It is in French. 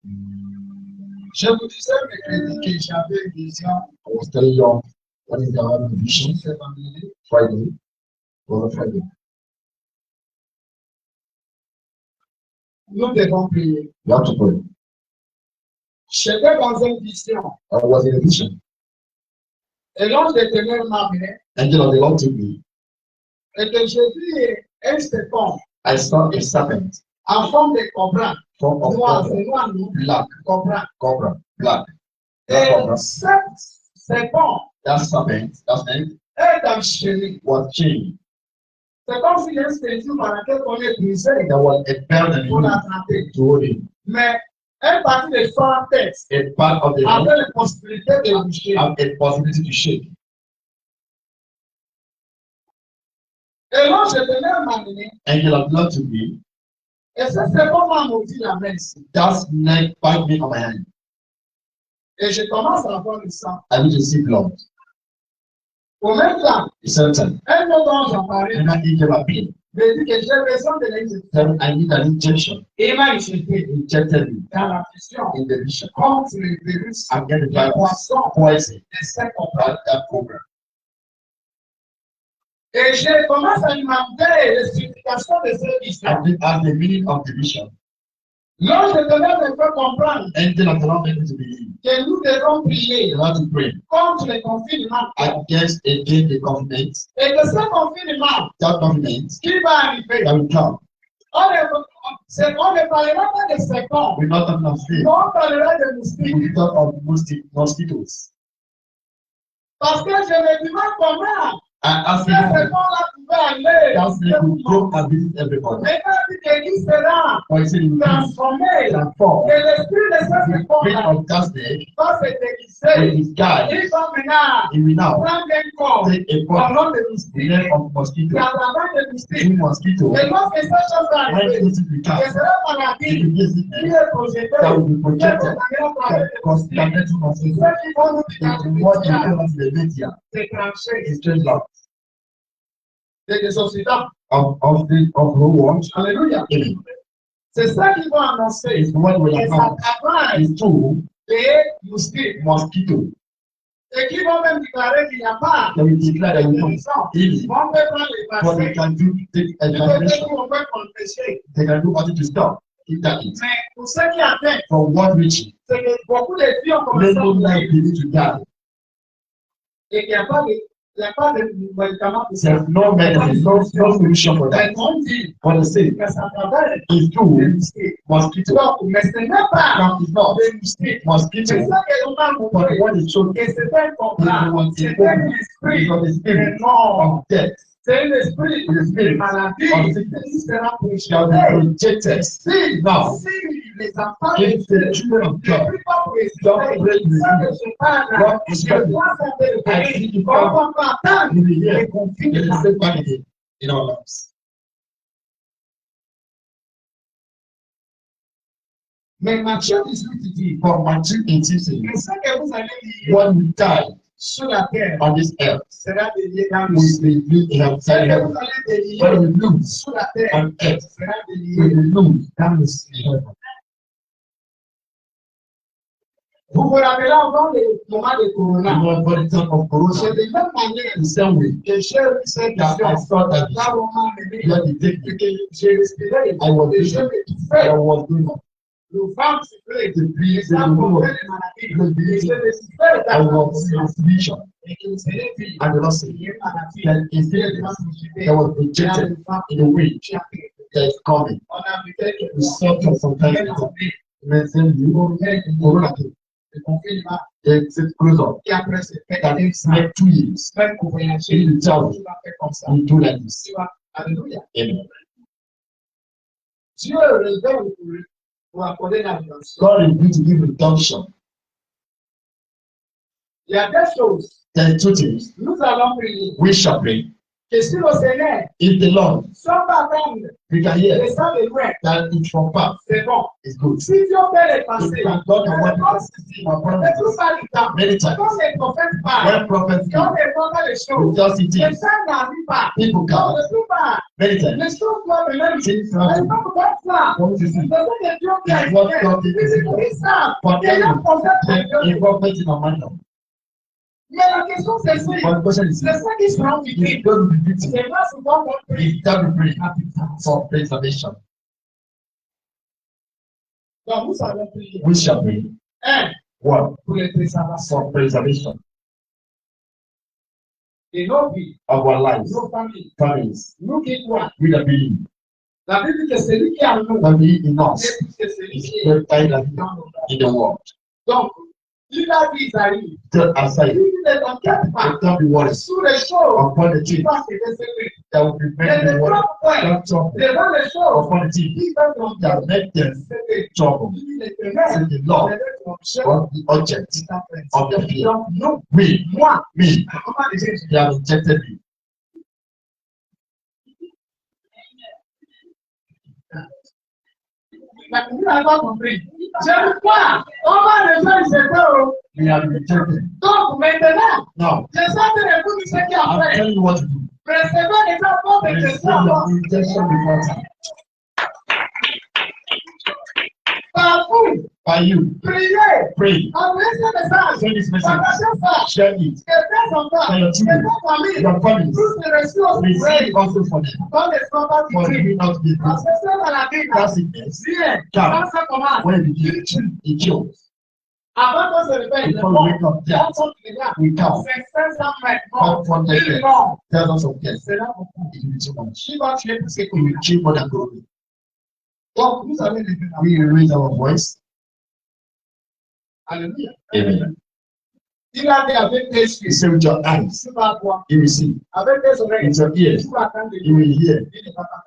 Je vous disais mercredi que j'avais une vision. I was telling you what is the vision. C'est vendredi. Friday. Was a Friday. Nous devons prier. You have to pray. J'étais dans une vision. I was in a vision. Et l'ange de l'Éternel m'a amené. Angel of the Lord took me. Et que j'ai vu un serpent I saw a serpent. en forme de cobra. Form of Noir, cobra. c'est noir, non? Black. Cobra. Cobra. Black. Et Cobra. ce serpent That serpent, that name, est enchaîné. was chained. C'est comme s'il y a une ceinture par laquelle on est brisé There was a belt pour l'attraper. to hold him. Mais une partie de son tête A part of the avait leg la possibilité de bouger. have a possibility to shake. Et l'ange de l'Éternel m'a amené. Angel of the Lord took me. Et ce serpent m'a maudit la main ici. That snake bite me on my hand. Et je commence à avoir le sang. I need to see blood. Au même temps, It's certain. un autre ange apparaît. And I angel appeared. Me dit que j'ai besoin de l'injection. Then I need an injection. Et il m'a injecté Injected me dans la vision in the vision. contre les virus, I'm getting les virus, poissons, poison, les serpents. that cobra. Et je commence à demander l'explication de ces I visions. did ask the meaning of the vision. L'ange de l'Éternel me fait comprendre Angel of the Lord made me to believe. que nous devons prier You have to pray contre le confinement. against the covenant. Et que ce confinement That covenant qui va arriver, that will come. on ne parlera pas de serpents, We're not talking of mais sin. on parlera de moustiques. We talk of mosquitoes. Parce que je me demande comment And as ces serpents-là pouvaient aller. that snake will go and visit everybody. Maintenant, il sera Or he said he will be transformé. transformed. Et l'esprit de ce The spirit serpent-là of that snake va se will déguiser. disguise. Il va maintenant He will now prendre un corps take a au body, nom de the moustiques. name of mosquito, Et à travers les moustiques. two mosquitoes. Et lorsque cette chose va When arriver, this will ce come, sera it maladie will be qui sickness est projetée. that will be Qui est projected. propagée à travers That les cause moustiques. that little mosquito. Ceux qui vont nous The what you identifier, call as the media déclencher is strange love des occidents. of the world. Alléluia. Amen. C'est ça qu'ils vont annoncer. It's what will Et ça happen. travaille It's true des moustiques. mosquito. Et qui vont même déclarer qu'il n'y a pas They will declare that de we know guérison. healing. On peut prendre les But they vaccins. can do take a On peut vaccination. on peut empêcher. They can do nothing to stop. Keep that it. Mais pour ceux qui atteignent, From one reaching, c'est que beaucoup de filles ont commencé many à lives mourir. begin to die. Et qu'il n'y a pas de, il n'y a pas de médicaments pour ça. There's no medicine, no solution for that. Mais on dit But they say que ça travaille it's des true moustiques. mosquito. Donc, mais ce n'est pas Now it's not des moustiques. mosquito. C'est ça que l'on a But montré. what is shown Et c'est un contrat. C'est un esprit is of the de spirit mort. of death. C'est un esprit The de spirit maladie of sickness qui sera shall be projeté. projected. Si, Now, si les enfants if the children of ne God prient pas pour don't résister, pray with ça ne you, se passe God là. is Je coming. dois savoir le I pays. see you On come. va entendre You will hear. les There is confinements. still panic in our lives. Mais Matthieu 18 dit For Matthew 18 says, que ce que vous allez lire one will die sur la terre on this earth sera délié dans le will ciel. be lived in Ce outside que heaven. vous allez délier When we lose sur la terre on earth, sera we délié will lose dans le ciel. in heaven. Vous vous rappelez avant le moment de You Corona. know, for the time of C'est Corona, de même manière the same way que j'ai eu cette that I vision. saw that Là où on m'a amené, where the et technique que j'ai respiré, I was et je doing, m'étouffais. I was doing, Le vent soufflait, the et breeze, ça the provenait wind, des maladies. the Et je breeze, respirais I dans la was in conscience. a vision, Et que vous allez dire, and the Lord said, il y a une maladie that is qui est sickness projetée. that was Il y a projected le vent in the wind qui a fait. that is coming. On a vu quelques We mois. saw it sometimes Il y a ago. une And then you Corona came. le confinement It's close up. qui après se fait That un it's sang. like 2 years. Même pour voyager, In the tu travel, vas faire comme ça. we do like this. Tu vas, alléluia. Amen. Dieu révèle pour accorder la rédemption. God is going to give redemption. Il y a des choses. There are two things. Nous allons prier. We shall pray. que si le Seigneur If the Lord, soit pas attendre we can hear et ça de loin, that it's from past, c'est bon. it's good. Si Dieu fait les If pensées, God can work mais our tout promises ça du temps. many times, Quand les prophètes parlent, when prophets quand speak, les prophètes les we choses, just see les things, gens n'arrivent pas. people Non, come ne sont pas. many times. Les choses doivent venir. Things Les happen. gens doivent ça. What you see? C'est ce que Dieu fait. It's what God did to people. Ils savent. For Il y a un them, prophète. a prophet in a manner. Mais la question c'est si But the question is, c'est ça qui seront is victimes. God will be victim? C'est pas souvent qu'on prie. Is that will bring for preservation? Donc vous savez prier. We shall be Un, one pour les préservations for preservation de nos vies, of our lives, nos familles. families. Nous qui croyons. We that believe, La Bible dit que celui qui est en nous that believe in us est plus que celui is qui est greater than dans nous. in the world. Donc, il a dit Isaïe, Just aside, il ne t'inquiète pas don't be worried sur les choses upon the qui things vont se décéder. that will be Mais made ne in the world. prends point Don't trouble devant les choses upon the things qui vont te that make them décéder. trouble. Il les ténèbres, C'est the Lord, what the object of the fear. Donc, nous, We, moi, me, comment les gens they have rejected me. vous n'avez pas compris. Je crois, on va les gens, c'est quoi? We have rejected. Donc, maintenant, Now, je sais que vous dites ce qu'il y a I'm après. telling you what to do. Précédant les gens posent des Receive questions. your rejection before time. Par vous, By you, priez, pray, envoyez ce message. send this message, Partagez ça. share it. Que tes enfants, Tell your que children, tes familles, your families, tous les reçus aussi receive prêts. also for them. Quand les enfants For disent, you not to be parce good. que c'est dans la Bible. That sickness, Bien, Come. quand ça commence, when it begins, it kills. avant qu'on se réveille, Before we wake up, on sont déjà we count 500 mètres. Non, 500 1000 deaths, non. thousands of deaths. C'est là beaucoup. It will be too much. Qui va tuer plus que It will kill more than glory. Donc, vous avez les deux. We raise our voice. Alléluia. Amen. Il a dit avec tes You yeux, say with your eyes, tu vas voir. you will see. Avec tes oreilles, With your ears, tu vas entendre. you will hear. Il ne va pas